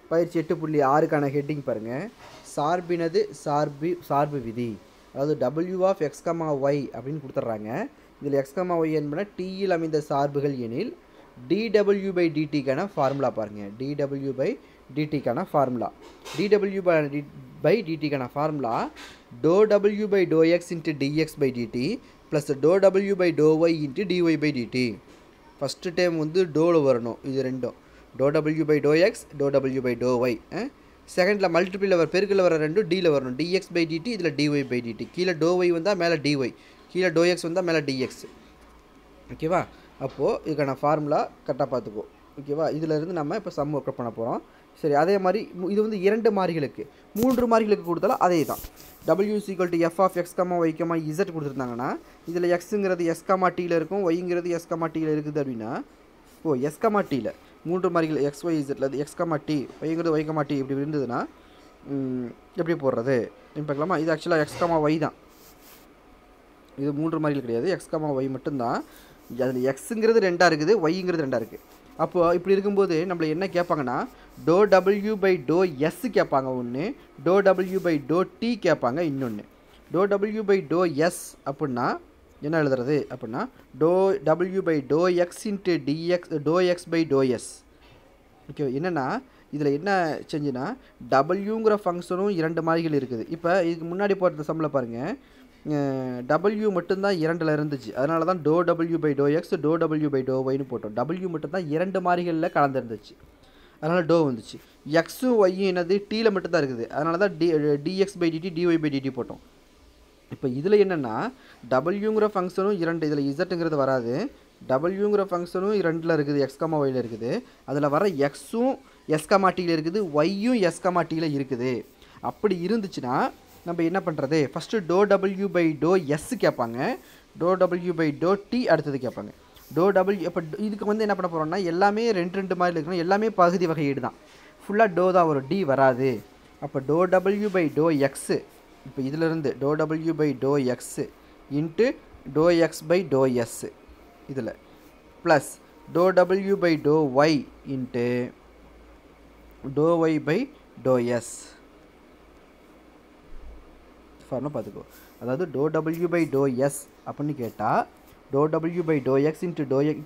பயிற்சி 8.6க்கான ஹெட்டிங் பாருங்கள். சார்பினது சார்பு விதி. அதாவது w ஆஃப் x, y அப்படின்னு கொடுத்துட்றாங்க. இதில் x, y என்பன tயில் அமைந்த சார்புகள் எனில் dw/dtக்கான ஃபார்முலா பாருங்கள். dw/dtக்கான ஃபார்முலா dw/dtக்கான formula ∂w/∂x dx/dt plus ∂w/∂y dy/dt. First time வந்து டோவில் வரணும். இது ரெண்டும் ∂w/∂x ∂w/∂y. செகண்டில் மல்டிபிளில் பெருக்கில் வர ரெண்டும் டியில் வரணும். dx/dt இதில் dy/dt. கீழே ∂y வந்தால் மேலே dy, கீழே ∂x வந்தால் மேலே dx. ஓகேவா? அப்போது இதுக்கான ஃபார்முலா கரெக்டாக பார்த்துக்கோ. ஓகேவா? இதிலேருந்து நம்ம இப்போ சம் ஒர்க் பண்ண போகிறோம். சரி, அதே மாதிரி இது வந்து 2 மாறிகளுக்கு 3 மாறிகளுக்கு கொடுத்தாலும் அதே தான். w = f of x, y, z கொடுத்துருந்தாங்கன்னா இதில் xங்கிறது s, tயில் இருக்கும், yங்கிறது s, tயில் இருக்குது அப்படின்னா s, tயில் 3 மாறிகள் x, y, zல அது x, t, yங்கிறது y, t இப்படி இருந்ததுன்னா எப்படி போடுறது பார்க்கலாமா? இது ஆக்சுவலாக x, y தான். இது 3 மாறிகள் கிடையாது, x, y மட்டும்தான். அதில் xங்கிறது 2 இருக்குது, yங்கிறது 2 இருக்குது. அப்போது இப்படி இருக்கும்போது நம்மளை என்ன கேட்பாங்கன்னா ∂w/∂s கேட்பாங்க ஒன்று, ∂w/∂t கேட்பாங்க இன்னொன்று. ∂w/∂s அப்படின்னா என்ன எழுதுறது அப்படின்னா ∂w/∂x dx ∂x/∂s. ஓகே, என்னென்னா இதில் என்ன செஞ்சுன்னா wங்கிற ஃபங்க்ஷனும் 2 மாறிகள் இருக்குது. இப்போ இதுக்கு முன்னாடி போட்ட சம்மில் பாருங்கள், w மட்டும்தான் 2ல் இருந்துச்சு. அதனால தான் ∂w/∂x ∂w/∂yன்னு போட்டோம். w மட்டும்தான் 2 மாறிகளில் கலந்துருந்துச்சு, அதனால் வந்துச்சு. எக்ஸும் ஒய்யும் என்னது டீயில் மட்டும்தான் இருக்குது, அதனால தான் dx/dt dy/dt போட்டோம். இப்போ இதில் என்னென்னா wங்கிற ஃபங்க்ஷனும் 2, இதில் இசட்டுங்கிறது வராது. wங்கிற ஃபங்க்ஷனும் 2ல் இருக்குது, x, yயில் இருக்குது. அதில் வர எக்ஸும் s, tயில் இருக்குது, yயும் s, tயில் இருக்குது. அப்படி இருந்துச்சுன்னா நம்ம என்ன பண்ணுறது, ஃபஸ்ட்டு ∂w/∂s கேட்பாங்க, ∂w/∂t அடுத்தது கேட்பாங்க. இப்போ இதுக்கு வந்து என்ன பண்ண போகிறோம்னா எல்லாமே 2 மாதிரி இருக்கணும், எல்லாமே பகுதி வகையீடு தான், ஃபுல்லாக தான் வரும், டி வராது. அப்போ ∂w/∂x, இப்போ இதிலிருந்து ∂w/∂x ∂x/∂s இதில் ப்ளஸ் ∂w/∂y ∂y/∂s ஃபார்முலா பார்த்துக்கோ. அதாவது ∂w/∂s அப்படின்னு கேட்டால் ∂w/∂x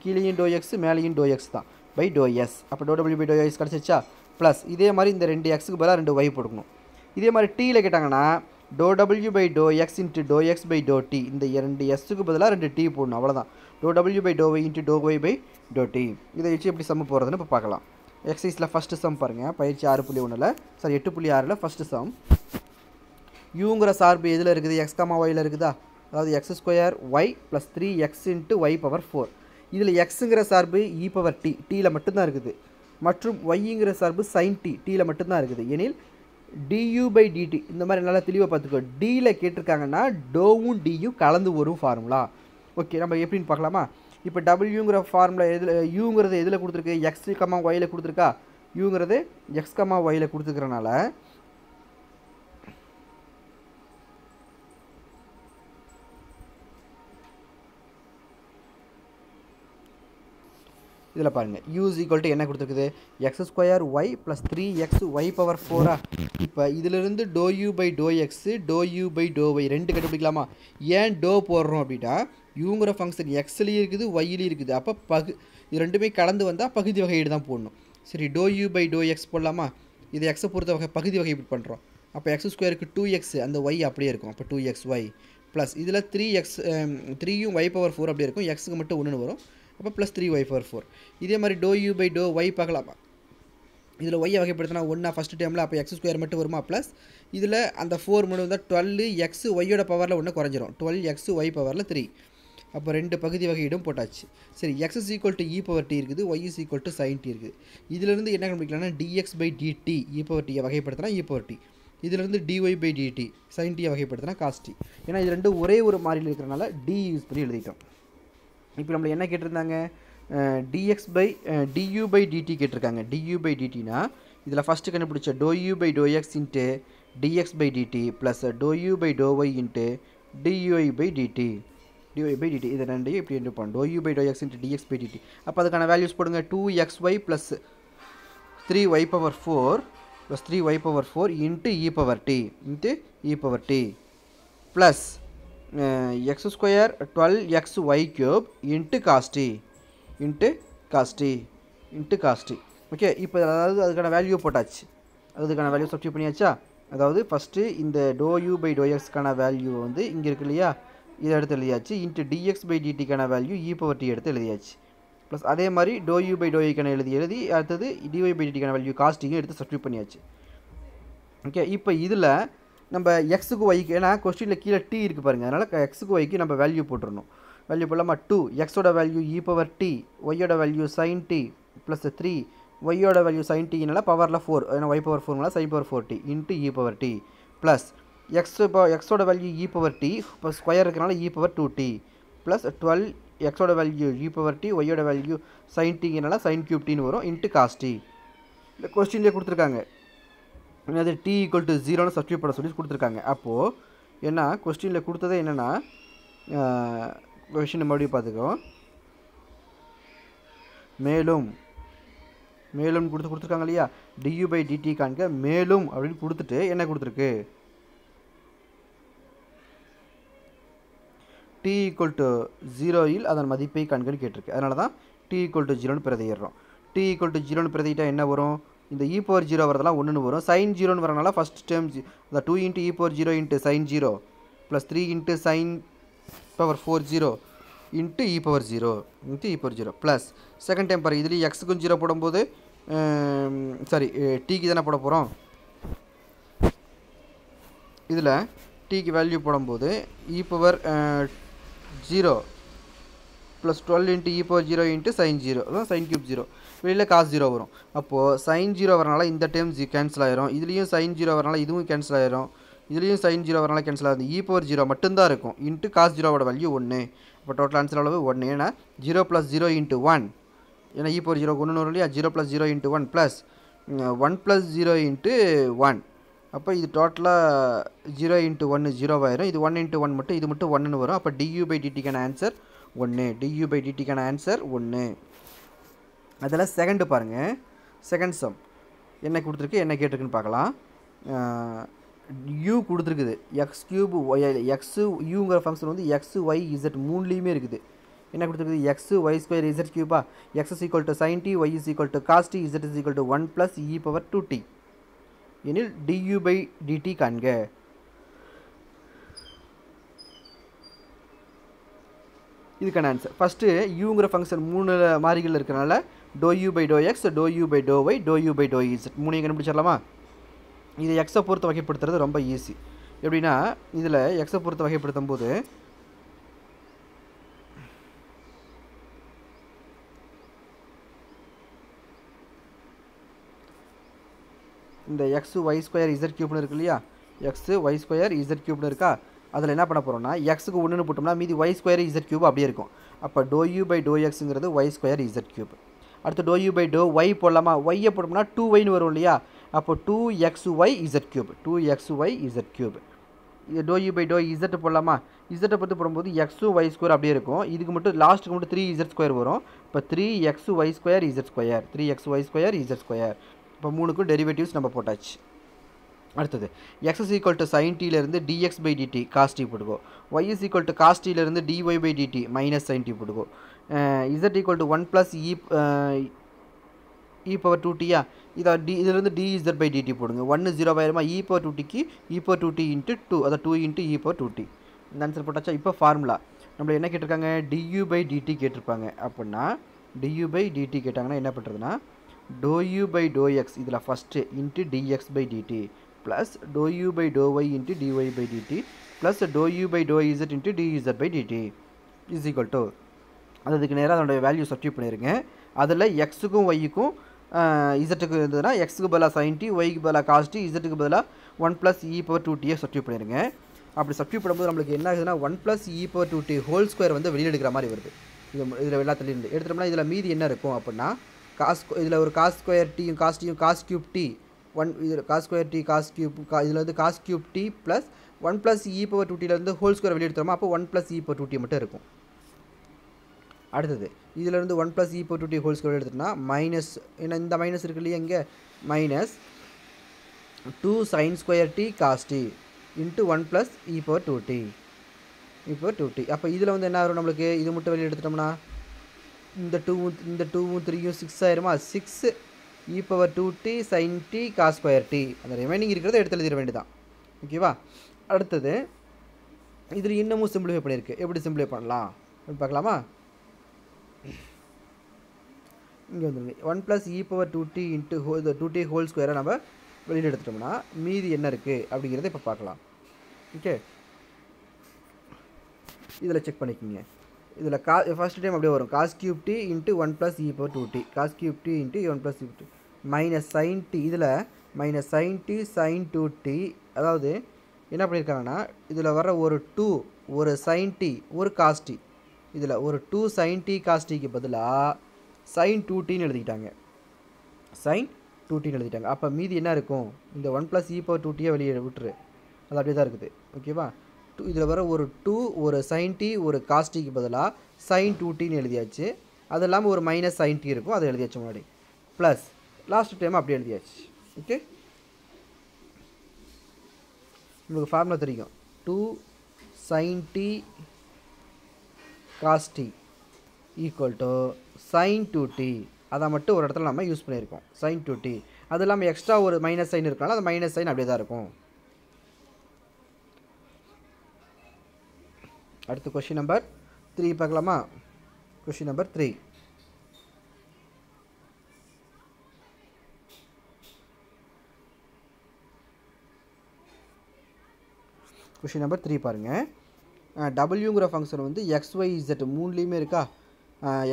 கீழேயும் ∂x மேலேயும் ∂x தான் /∂s. அப்போ ∂w/∂x கிடச்சிச்சா? ப்ளஸ் இதே மாதிரி இந்த 2 எக்ஸுக்கு பதிலாக 2 y போட்டுக்கணும். இதே மாதிரி டீயில் கேட்டாங்கன்னா ∂w/∂x ∂x/∂t இந்த 2 எஸ்ஸுக்கு பதிலாக 2 t போடணும், அவ்வளோதான். ∂w/∂y ∂y/∂t. இதை வச்சு எப்படி சம் போடுறதுன்னு இப்போ பார்க்கலாம். எக்ஸசைஸில் ஃபஸ்ட்டு சம் பாருங்கள், பயிற்சி 6.1ல் 8.6ல் ஃபஸ்ட்டு சம். யூங்கிற சார்பு எதில் இருக்குது, x, yயில் இருக்குதா? அதாவது x² y + 3x × y⁴. இதில் xங்கிற சார்பு e⁻t டீயில் மட்டும்தான் இருக்குது, மற்றும் yங்கிற சார்பு sin t டீயில் மட்டும்தான் இருக்குது. எனில் du/dt இந்த மாதிரி நல்லா தெளிவாக பார்த்துக்கோ. டியில் கேட்டிருக்காங்கன்னா டோவும் டியும் கலந்து வரும் ஃபார்முலா. ஓகே, நம்ம எப்படின்னு பார்க்கலாமா? இப்போ wங்கிற ஃபார்முலா எதில், யூங்கிறது எதில் கொடுத்துருக்கு, x, yயில் கொடுத்துருக்கா? யூங்கிறது x, yயில் கொடுத்துருக்கறனால இதில் பாருங்கள் u = என்ன கொடுத்துருக்குது, x² y + 3x y⁴. இப்போ இதிலிருந்து ∂u/∂x ∂u/∂y 2 கண்டுபிடிக்கலாமா? ஏன் டோ போடுறோம் அப்படின்னா யூங்கிற ஃபங்க்ஷன் எக்ஸ்லேயும் இருக்குது, ஒய்லேயும் இருக்குது. அப்போ இது ரெண்டுமே கலந்து வந்தால் பகுதி வகையீடு தான் போடணும். சரி, ∂u/∂x போடலாமா? இது எக்ஸை பொறுத்த பகுதி வகையீடு பண்ணுறோம். அப்போ x²க்கு 2x, அந்த y அப்படியே இருக்கும். அப்போ 2xy ப்ளஸ் இதில் 3யும் y⁴ அப்படியே இருக்கும், எக்ஸுக்கு மட்டும் 1 வரும். அப்போ ப்ளஸ் 3y⁴. இதே மாதிரி ∂u/∂y பார்க்கலாமா? இதில் y வகைப்படுத்தினா 1 ஃபஸ்ட்டு டைமில், அப்போ x² மட்டும் வருமா? ப்ளஸ் இதில் அந்த 4 மட்டும் வந்தால் 12x ஒய்யோட பவரில் 1 குறைஞ்சிரும், 12x y⁴ 3. அப்போ 2 பகுதி வகையிடும் போட்டாச்சு. சரி, x = e⁻t இருக்குது, y = sin t இருக்குது. இதிலிருந்து என்ன கண்டுபிடிக்கலாம்னா dx/dt e⁻t வகைப்படுத்தினா e⁻t, இதிலிருந்து dy/dt sin t வகைப்படுத்தினா cos t. ஏன்னா இது ரெண்டும் ஒரே ஒரு மாறியில் இருக்கிறனால d யூஸ் பண்ணி எழுதிட்டோம். இப்போ நம்மளை என்ன கேட்டிருந்தாங்க, du/dt கேட்டிருக்காங்க. du/dtனா இதில் ஃபஸ்ட்டு கண்டுபிடிச்ச ∂u/∂x dx/dt plus ∂u/∂y dy/dt இது ரெண்டையும் இப்படி எடுப்போம், ∂u/∂x dx/dt. அப்போ அதுக்கான வேல்யூஸ் போடுங்க. 2xy plus 3y power 4 plus 3y power 4 into e power t plus x square 12xy cube into cos t. Okay, இப்போ அதாவது அதுக்கான வேல்யூ போட்டாச்சு. அதுக்கான வேல்யூ சப்ஸ்டிட்யூட் பண்ணியாச்சா? அதாவது ஃபஸ்ட்டு இந்த டோ யூ பை டோ எக்ஸ்க்கான வேல்யூ வந்து இங்கே இருக்கு இல்லையா, இதை எடுத்து எழுதியாச்சு. இன்ட்டு டிஎக்ஸ் பை டிடிக்கான வேல்யூ இ பவர் டி எடுத்து எழுதியாச்சு. ப்ளஸ் அதே மாதிரி டோ யூ பை டோ ஐக்கான எழுதி அடுத்தது டிஒய் பை டிடிக்கான வேல்யூ காஸ்டிங்கும் எடுத்து சப்ஸ்டிட்யூட் பண்ணியாச்சு. ஓகே, இப்போ இதில் நம்ம எக்ஸுக்கு ஒய்க்கு, ஏன்னா கொஸ்டினில் கீழே டி இருக்குது பாருங்கள், அதனால் எக்ஸுக்கு ஒய்க்கு நம்ம வேல்யூ போட்டுருணும். வேல்யூ போடலாமா? 2 எக்ஸோட வேல்யூ இ பவர் டி, ஒய்யோட வேல்யூ சைன் டி ப்ளஸ் 3 ஒய்யோட வேல்யூ சைன் டினால பவரில் 4, ஏன்னா Y power 4 sine power 4 T into E power T plus எக்ஸோட வேல்யூ இ பவர் டி இப்போ ஸ்கொயர் இருக்கிறனால இ பவர் 2t ப்ளஸ் 12 எக்ஸோட வேல்யூ இ பவர் டி, ஒய்யோட வேல்யூ சைன் டினால சைன் கியூப் டின்னு வரும் இன்ட்டு காஸ் டி. இந்த கொஸ்டின்லேயே கொடுத்துருக்காங்க என்னது டி ஈக்குவல் டு 0ன்னு சப்ஸ்டிட்யூட் பண்ண சொல்லி கொடுத்துருக்காங்க. அப்போது ஏன்னா கொஸ்டினில் கொடுத்ததே என்னென்னா, கொஸ்டின் மறுபடியும் பார்த்துக்கோ, மேலும் கொடுத்துருக்காங்க இல்லையா, டியூ பை டிடி காண்க மேலும் அப்படின்னு கொடுத்துட்டு என்ன கொடுத்துருக்கு, டி ஈக்குவல் டு 0ல் அதன் மதிப்பை காண்கன்னு கேட்டிருக்கு. அதனால தான் டி ஈக்குவல் டு 0ன்னு பிரதிடுறோம். டி ஈக்குவல் டு 0ன்னு பிரதிட்டால் என்ன வரும், இந்த இ பவர் 0 வரதெல்லாம் 1ன்னு வரும். சைன் 0ன்னு வரனால ஃபஸ்ட் டேர்ம் இந்த 2 into E power 0 into sine 0 plus 3 into sine power 4 0 into E power 0 plus second time பாருங்கள், இதுலேயும் எக்ஸுக்கும் 0 போடும்போது சாரி டீக்கு தானே போட போகிறோம். இதில் டீக்கு வேல்யூ போடும்போது இ power 0 plus 12 into E power 0 into sine 0 அதான் சைன் கியூப் 0, வெளியில் காஸ் 0 வரும். அப்போது சைன் 0 வரனால இந்த டைம் கேன்சல் ஆயிரும், இதுலேயும் சைன் 0 வரனால இதுவும் கேன்சல் ஆயிரும், இதுலேயும் சைன் 0 வரனால கேன்சல் ஆகுது. இ பவர் 0 மட்டும்தான் இருக்கும் இன்ட்டு காஸ் 0வோட வேல்யூ 1. இப்போ டோட்டல் ஆன்சர் அளவு 1. ஏன்னா 0 + 0 × 1, ஏன்னா இ பவர் 0 1 வரும் இல்லையா, 0 + 0 × 1 ப்ளஸ் 1 + 0 × 1. அப்போ இது டோட்டலாக 0 × 1 0 ஆயிரும். இது 1 × 1 மட்டும், இது மட்டும் 1ன்னு வரும். அப்போ டியூ பை டிடிக்கான ஆன்சர் 1. டியூ பை டிடிக்கான ஆன்சர் 1. அதில் செகண்டு பாருங்கள், செகண்ட் சம் என்ன கொடுத்துருக்கு, என்ன கேட்டிருக்குன்னு பார்க்கலாம். யூ கொடுத்துருக்குது, எக்ஸ் கியூப் ஒய், எக்ஸு யூங்கிற ஃபங்க்ஷன் வந்து எக்ஸு ஒய் இசட் மூணுலேயுமே இருக்குது. என்ன கொடுத்துருக்குது, எக்ஸு ஒய் ஸ்கொயர் இசட் கியூபா, X is equal to sine T, Y is equal to cos T, Z is equal to 1 + E power 2t எனில் due by DD காண்க. இதுக்கான ஆன்சர் ஃபஸ்ட்டு யூங்கிற ஃபங்க்ஷன் 3 மாறிகள் இருக்கிறனால do U by do X, do U by do Y, do U by do Z மூணையும் கண்டுபிடிச்சிடலாமா? இது எக்ஸை பொறுத்து வகைப்படுத்துறது ரொம்ப ஈஸி. எப்படின்னா இதில் எக்ஸை பொறுத்து வகைப்படுத்தும் போது இந்த எக்ஸு ஒய் ஸ்கொயர் இசட் கியூப்னு இருக்கு இல்லையா, எக்ஸு ஒய் ஸ்கொயர் இசட் கியூப்னு இருக்கா, அதில் என்ன பண்ண போகிறோம்னா எக்ஸுக்கு 1ன்னு போட்டோம்னா மீதி ஒய் ஸ்கொயர் இசட் கியூப் அப்படியே இருக்கும். அப்போ டோ யூ பை டோ எக்ஸுங்கிறது ஒய் ஸ்கொயர் இசட் கியூப். அடுத்து do U by do Y போடலாமா, ஒய்யை போட்டோம்னா 2yன்னு வரும் இல்லையா, அப்போ 2xy Z cube, 2xy Z cube. இது do U by do Z போடலாமா, இசட்டை பற்றி போடும்போது எக்ஸு ஒய் ஸ்கொயர் அப்படியே இருக்கும். இதுக்கு மட்டும் லாஸ்ட்டுக்கு மட்டும் 3z² வரும். இப்போ 3xy² Z square, 3xy² Z square. இப்போ மூணுக்கும் டெரிவேட்டிவ்ஸ் நம்ம போட்டாச்சு. அடுத்தது X is equal to sine டிலேருந்து DX by DT cos T போட்டுக்கோ, Y is equal to cos டிலேருந்து DY by DT minus sine T போட்டுக்கோ, Z equal to 1 + E power 2tயா, இதிலிருந்து dz பை டிடி போடுங்க. 1 0 ஆயிருமா, இ பவர் 2tக்கு இ power 2t × 2, அதாவது 2 × E power 2t. இந்த answer போட்டாச்சா? இப்போ ஃபார்முலா நம்மளை என்ன கேட்டிருக்காங்க, டியூ பை டிடி கேட்டிருப்பாங்க. அப்படின்னா டியூ பை டிடி கேட்டாங்கன்னா என்ன பண்ணுறதுன்னா do U by do X இதில் first into DX by DT plus do U by do Y into DY by DT plus do U by do Z into DZ by DT is equal to, அதுக்கு நேராக அதோடைய value substitute பண்ணிடுங்க. அதில் எக்ஸுக்கும் ஒய்யுக்கும் இசட்டுக்கு இருந்ததுன்னா எக்ஸுக்கு பதிலாக sign D, ஒய்க்கு பதிலாக காஸ் டி, இசட்டுக்கு பதிலாக 1 + இ பவர் 2t சப்ஸ்டிட்யூட் பண்ணிடுங்க. அப்படி சப்ஸ்டிட்யூட் பண்ணும்போது நம்மளுக்கு என்ன ஆகுதுன்னா 1 + E power 2t whole square வந்து வெளியில் எடுக்கிற மாதிரி வருது. இதில் எல்லாத்துலேருந்து எடுத்துட்டோம்னா இதில் மீதி என்ன இருக்கும் அப்படின்னா இதில் ஒரு காஸ் ஸ்கொயர் டியும் காஸ் டியும் காஸ் கியூப் டி 1, இதில் cos square T cos cube, இதில் வந்து cos cube T plus 1 + E power 2tலேருந்து ஹோல் ஸ்கொயர் வெளியே எடுத்துறோமா, அப்போ 1 + இ பவர் 2t மட்டும் இருக்கும். அடுத்தது இதிலிருந்து 1 + e power 2t whole square எடுத்துட்டோம்னா மைனஸ், ஏன்னா இந்த மைனஸ் இருக்கு இல்லையா, இங்கே minus 2 sin square t cos t into 1 + e power 2t அப்போ இதில் வந்து என்ன வரும் நம்மளுக்கு, இது மட்டும் வெளியே எடுத்துட்டோம்னா இந்த 2வும் 3யும் 6 ஆயிருமா, 6 e power 2t sin t cos square t, அந்த ரிமைனிங் இருக்கிறத எடுத்து எழுதிட வேண்டியதான். ஓகேவா. அடுத்தது இதில் இன்னமும் சிம்பிளிஃபை பண்ணியிருக்கு. எப்படி சிம்பிளிஃபை பண்ணலாம் பார்க்கலாமா. இங்கே வந்துருங்க 1 + e power 2t into 2t whole ஸ்கொயரை நம்ம வெளியில் எடுத்துட்டோம்னா மீதி என்ன இருக்குது அப்படிங்கிறத இப்போ பார்க்கலாம். ஓகே, இதில் செக் பண்ணிக்கோங்க. இதில் ஃபஸ்ட் டைம் அப்படியே வரும் cos cube t into 1 + e power 2t, cos cube t into 1 + e power 2t minus sin t, இதில் minus sin t sin 2t. அதாவது என்ன பண்ணியிருக்காங்கன்னா இதில் வர ஒரு 2 ஒரு sin t ஒரு cos t, இதில் ஒரு 2 sin t cos tக்கு பதிலாக sin 2tன்னு எழுதிட்டாங்க, sin 2tன்னு எழுதிட்டாங்க. அப்போ மீதி என்ன இருக்கும், இந்த 1 + e power 2t வெளியே விட்டுரு, அது அப்படியே தான் இருக்குது. ஓகேவா. இதில் வர ஒரு 2 ஒரு sin t ஒரு cos tக்கு பதிலாக sin 2tன்னு எழுதியாச்சு. அது இல்லாமல் ஒரு மைனஸ் sin t இருக்கும், அதை எழுதியாச்சு முன்னாடி. ப்ளஸ் லாஸ்ட் டைம் அப்படியே எழுதியாச்சு. ஓகே, உங்களுக்கு ஃபார்முலா தெரியும், 2 sin t cos t equal to sin 2t. அதை மட்டும் ஒரு இடத்துல நம்ம யூஸ் பண்ணியிருக்கோம், sin 2t. அது இல்லாமல் எக்ஸ்ட்ரா ஒரு மைனஸ் சைன் இருக்கனால அந்த மைனஸ் சைன் அப்படியே தான் இருக்கும். அடுத்து கொஷின் நம்பர் 3 பார்க்கலாமா. கொஷின் நம்பர் 3, கொஷின் நம்பர் 3 பாருங்கள். டபிள்யூங்கிற ஃபங்க்ஷன் வந்து எக்ஸ் ஒய் இசட் மூணுலேயுமே இருக்கா,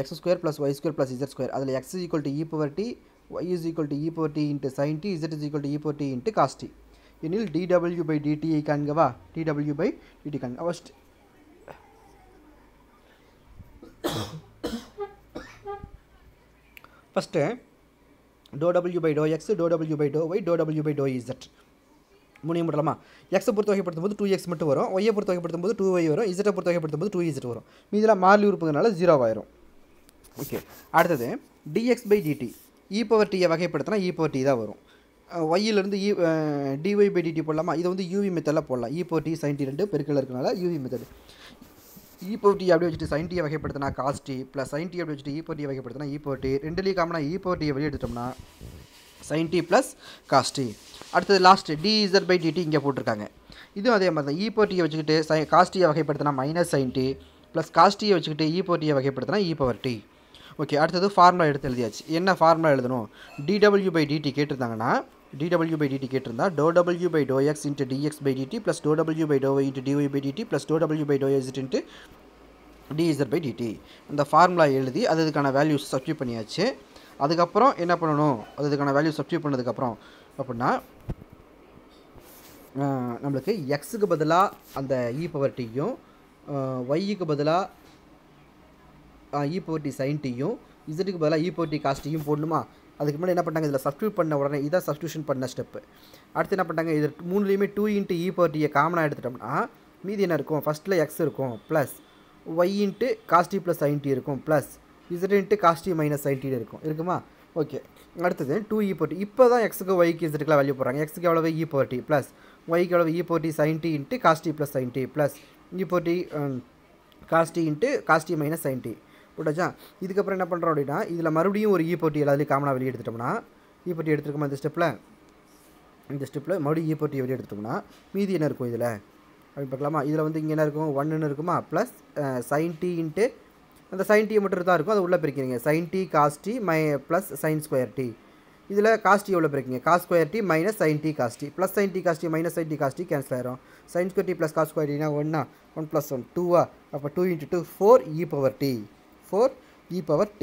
x² + y² + z². அதில் x = e power t, y = e power t into sin t, z = e power t into cos t. எனில் dw/dt காண்கவா, dw/dt காண்க. First ∂w/∂x, ∂w/∂y, ∂w/∂z மூணையும் போடலாமா. எக்ஸை பொறுத்த வகைப்படுத்தும் போது 2x மட்டும் வரும், ஒய்யை பொறுத்த வகைப்படுத்தும் போது 2y வரும், இசட்டை பொறுத்த வகைப்படுத்தும் போது 2z வரும். மீதிலாம் மாறி உறுப்புங்கனால 0 ஆயிரும். ஓகே, அடுத்தது dx/dt, e power t வகைப்படுத்தினா e power t தான் வரும். ஒய்யிலேருந்து dy/dt போடலாமா. இதை வந்து uv மெத்தடில் போடலாம், e power t sin t 2 பெருக்கல் இருக்கனால uv method. e power t அப்படியே வச்சுட்டு sin t வகைப்படுத்தினா cos t, plus sin t அப்படியே வச்சுட்டு e power t வகைப்படுத்தினா e power t. ரெண்டுலேயும் காமனாக e power t வெளியே எடுத்தோம்னா sin t plus cos t. அடுத்தது லாஸ்ட் dz/dt இங்கே போட்டிருக்காங்க. இதுவும் அதே மாதிரி தான், e power t வச்சுக்கிட்டு cos t வகைப்படுத்தினா minus sin t, plus cos t வச்சுக்கிட்டு e power t வகைப்படுத்தினா e power t. ஓகே, அடுத்தது ஃபார்முலா எடுத்து எழுதியாச்சு. என்ன ஃபார்முலா எழுதணும், dw/dt கேட்டிருந்தாங்கன்னா dw/dt கேட்டிருந்தா ∂w/∂x into dx/dt plus ∂w/∂y into dy/dt plus ∂w/∂z into dz/dt. இந்த ஃபார்முலா எழுதி அதுக்கான வேல்யூஸ் சப்ஸ்டியூட் பண்ணியாச்சு. அதுக்கப்புறம் என்ன பண்ணணும், அதுக்கான வேல்யூ சப்ஸ்டியூட் பண்ணதுக்கப்புறம் அப்படின்னா நம்மளுக்கு எக்ஸுக்கு பதிலாக அந்த e power t-யும் ஒய்க்கு பதிலாக e power t sin t-யும் இசட்டுக்கு பதிலாக e power t cos t-யும் போடணுமா. அதுக்கு முன்னாடி என்ன பண்ணாங்க, இதில் சப்ஸ்டியூட் பண்ண உடனே இதான் சப்ஸ்டியூஷன் பண்ண ஸ்டெப்பு. அடுத்து என்ன பண்ணாங்க, இது மூணுலேயுமே 2 × e power t காமனாக எடுத்துட்டோம்னா மீதி என்ன இருக்கும், ஃபஸ்ட்டில் எக்ஸ் இருக்கும், plus Y into cos t plus sin t இருக்கும், plus z into cos t minus sin t இருக்குமா. ஓகே, அடுத்தது 2 e power t. இப்போ தான் எக்ஸுக்கு ஒய்க்கு இசட்டுக்குலாம் வேல்யூ போடுறாங்க. எக்ஸுக்கு எவ்வளவு e power t ப்ளஸ் ஒய்க்கு எவ்வளவு e power t sin t into cos t plus sin t plus e power t cos t into cos t minus sin t போட்டாச்சா. இதுக்கப்புறம் என்ன பண்ணுறோம் அப்படின்னா இதில் மறுபடியும் ஒரு e power t எல்லாத்துலேயும் காமனாக வெளியே எடுத்துட்டோம்னா e power t எடுத்துருக்கோமா. இந்த ஸ்டெப்பில் மறுபடியும் e power t வெளியே எடுத்துட்டோம்னா மீதி என்ன இருக்கும் இதில் அப்படி பார்க்கலாமா. இதில் வந்து இங்கே என்ன இருக்கும், 1ன்னு இருக்குமா, ப்ளஸ் sin t இன்ட்டு அந்த sin t மட்டும் தான் இருக்கும், அதை உள்ளே பிரிக்கிறீங்க, sin t cos t plus sin square t. இதில் cos t எவ்வளோ பிரிக்கிங்க, cos square t minus sin t cos t plus sin t cos t minus sin t cos t cancel ஆயிரும். sin square t plus cos square t 1 1 + 1 2 அப்போ 2 × 2 4 e power t 4 e power t.